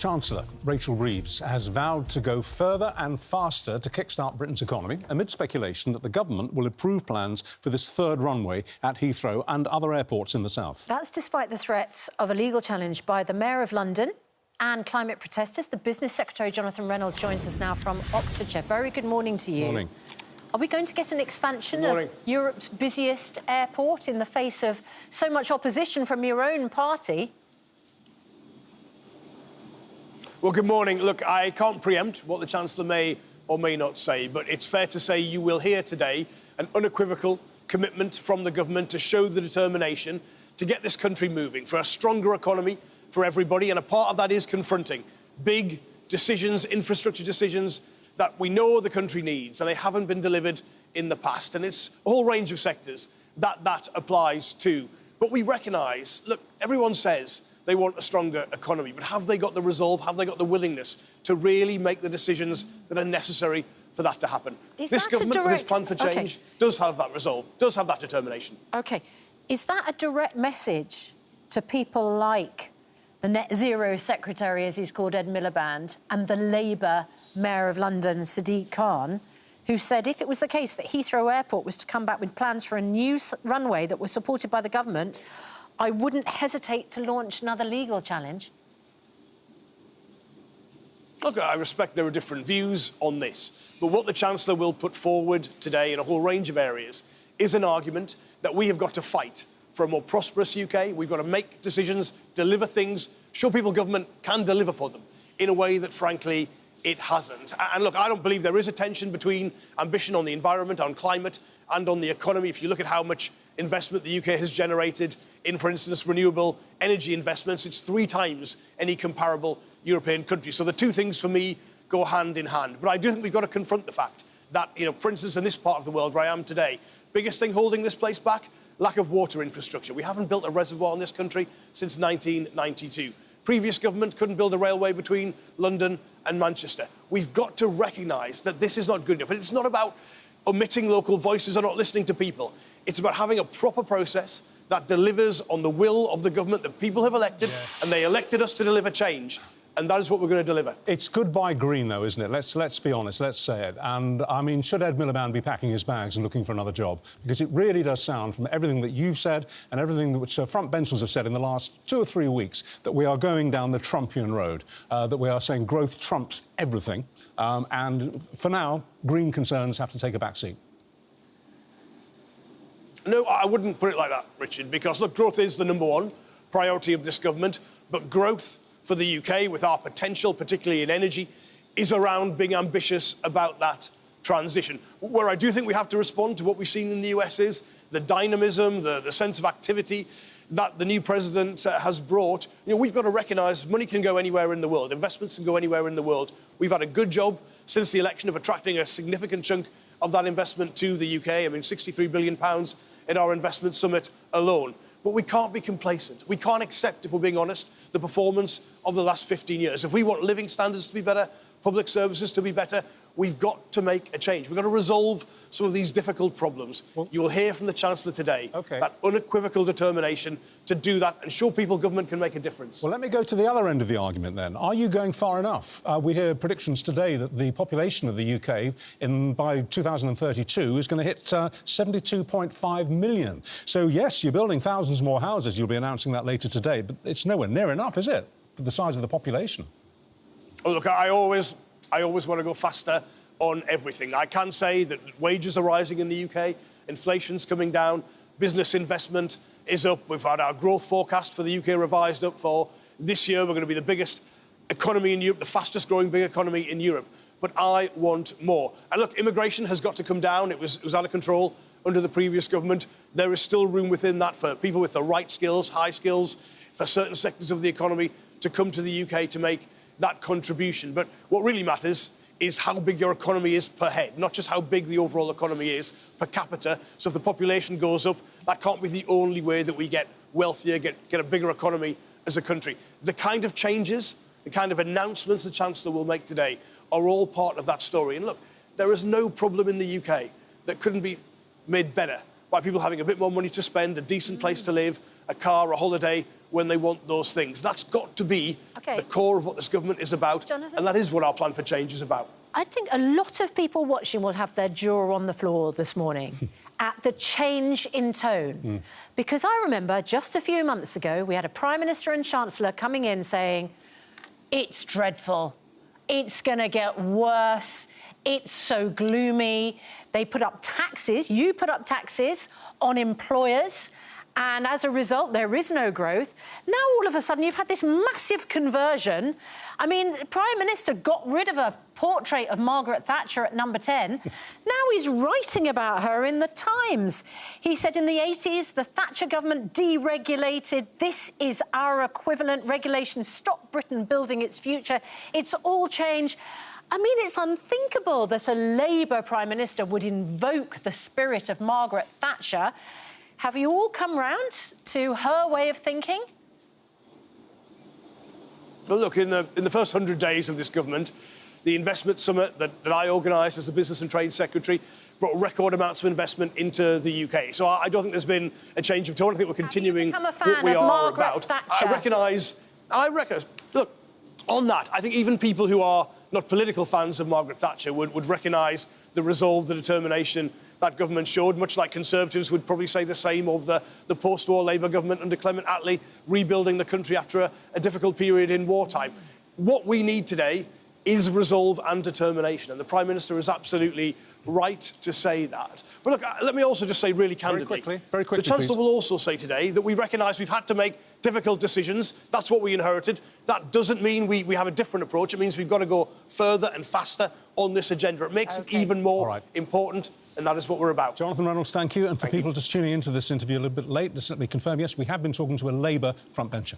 Chancellor Rachel Reeves has vowed to go further and faster to kickstart Britain's economy amid speculation that the government will approve plans for this third runway at Heathrow and other airports in the south. That's despite the threat of a legal challenge by the Mayor of London and climate protesters. The Business Secretary Jonathan Reynolds joins us now from Oxfordshire. Very good morning to you. Morning. Are we going to get an expansion of Europe's busiest airport in the face of so much opposition from your own party? Well, good morning. Look, I can't preempt what the Chancellor may or may not say, but it's fair to say you will hear today an unequivocal commitment from the government to show the determination to get this country moving for a stronger economy for everybody, and a part of that is confronting big decisions, infrastructure decisions that we know the country needs, and they haven't been delivered in the past. And it's a whole range of sectors that applies to. But we recognise, look, everyone says they want a stronger economy, but have they got the resolve, have they got the willingness to really make the decisions that are necessary for that to happen? This government, with its plan for change, does have that resolve, does have that determination. OK. Is that a direct message to people like the Net Zero Secretary, as he's called, Ed Miliband, and the Labour Mayor of London, Sadiq Khan, who said if it was the case that Heathrow Airport was to come back with plans for a new runway that was supported by the government, I wouldn't hesitate to launch another legal challenge? Look, I respect there are different views on this, but what the Chancellor will put forward today in a whole range of areas is an argument that we have got to fight for a more prosperous UK. We've got to make decisions, deliver things, show people government can deliver for them in a way that, frankly, it hasn't. And look, I don't believe there is a tension between ambition on the environment, on climate, and on the economy. If you look at how much investment the UK has generated in, for instance, renewable energy investments, it's 3 times any comparable European country. So the two things, for me, go hand in hand. But I do think we've got to confront the fact that, for instance, in this part of the world where I am today, biggest thing holding this place back, lack of water infrastructure. We haven't built a reservoir in this country since 1992. Previous government couldn't build a railway between London and Manchester. We've got to recognise that this is not good enough. And it's not about omitting local voices or not listening to people. It's about having a proper process that delivers on the will of the government that people have elected, and they elected us to deliver change. And that is what we're going to deliver. It's goodbye green, though, isn't it? Let's be honest, let's say it. And, I mean, should Ed Miliband be packing his bags and looking for another job? Because it really does sound, from everything that you've said and everything which front benchers have said in the last 2 or 3 weeks, that we are going down the Trumpian road, that we are saying growth trumps everything. And for now, green concerns have to take a back seat. No, I wouldn't put it like that, Richard, because, look, growth is the #1 priority of this government, but growth for the UK, with our potential, particularly in energy, is around being ambitious about that transition. Where I do think we have to respond to what we've seen in the US is the dynamism, the sense of activity that the new president has brought. We've got to recognise money can go anywhere in the world, investments can go anywhere in the world. We've had a good job since the election of attracting a significant chunk of that investment to the UK. I mean, £63 billion in our investment summit alone. But we can't be complacent. We can't accept, if we're being honest, the performance of the last 15 years. If we want living standards to be better, public services to be better, we've got to make a change. We've got to resolve some of these difficult problems. You will hear from the Chancellor today that unequivocal determination to do that and show people government can make a difference. Well, let me go to the other end of the argument then. Are you going far enough? We hear predictions today that the population of the UK by 2032 is going to hit 72.5 million. So, yes, you're building thousands more houses. You'll be announcing that later today. But it's nowhere near enough, is it, for the size of the population? Oh, look, I always want to go faster on everything. I can say that wages are rising in the UK, inflation's coming down, business investment is up. We've had our growth forecast for the UK revised up for this year. We're going to be the biggest economy in Europe, the fastest growing big economy in Europe. But I want more. And look, immigration has got to come down. It was out of control under the previous government. There is still room within that for people with the right skills, high skills, for certain sectors of the economy to come to the UK to make that contribution. But what really matters is how big your economy is per head, not just how big the overall economy is per capita. So if the population goes up, that can't be the only way that we get wealthier, get a bigger economy as a country. The kind of changes, the kind of announcements the Chancellor will make today are all part of that story. And look, there is no problem in the UK that couldn't be made better by people having a bit more money to spend, a decent place to live, a car, a holiday, when they want those things. That's got to be the core of what this government is about, Jonathan? and that is what our plan for change is about. I think a lot of people watching will have their jaw on the floor this morning at the change in tone. Because I remember just a few months ago, we had a Prime Minister and Chancellor coming in saying, it's dreadful, it's going to get worse, it's so gloomy. They put up taxes, you put up taxes on employers, and as a result, there is no growth. Now, all of a sudden, you've had this massive conversion. I mean, the Prime Minister got rid of a portrait of Margaret Thatcher at number 10. Now he's writing about her in the Times. He said in the 80s, the Thatcher government deregulated. This is our equivalent. Regulation stopped Britain building its future. It's all change. I mean, it's unthinkable that a Labour Prime Minister would invoke the spirit of Margaret Thatcher. Have you all come round to her way of thinking? Well, look, in the first 100 days of this government, the investment summit that I organised as the Business and Trade Secretary brought record amounts of investment into the UK. So I don't think there's been a change of tone. I think we're continuing what we are about. Thatcher? I recognise, look, on that, I think even people who are not political fans of Margaret Thatcher would recognise the resolve, the determination that government showed, much like Conservatives would probably say the same of the post-war Labour government under Clement Attlee, rebuilding the country after a difficult period in wartime. What we need today is resolve and determination, and the Prime Minister is absolutely right to say that. But look, let me also just say really candidly, very quickly, the Chancellor please. will also say today that we recognise we've had to make difficult decisions. That's what we inherited. That doesn't mean we have a different approach. It means we've got to go further and faster on this agenda. It makes it even more important, and that is what we're about. Jonathan Reynolds, thank you. And for people just tuning into this interview a little bit late, just let me confirm, yes, we have been talking to a Labour frontbencher.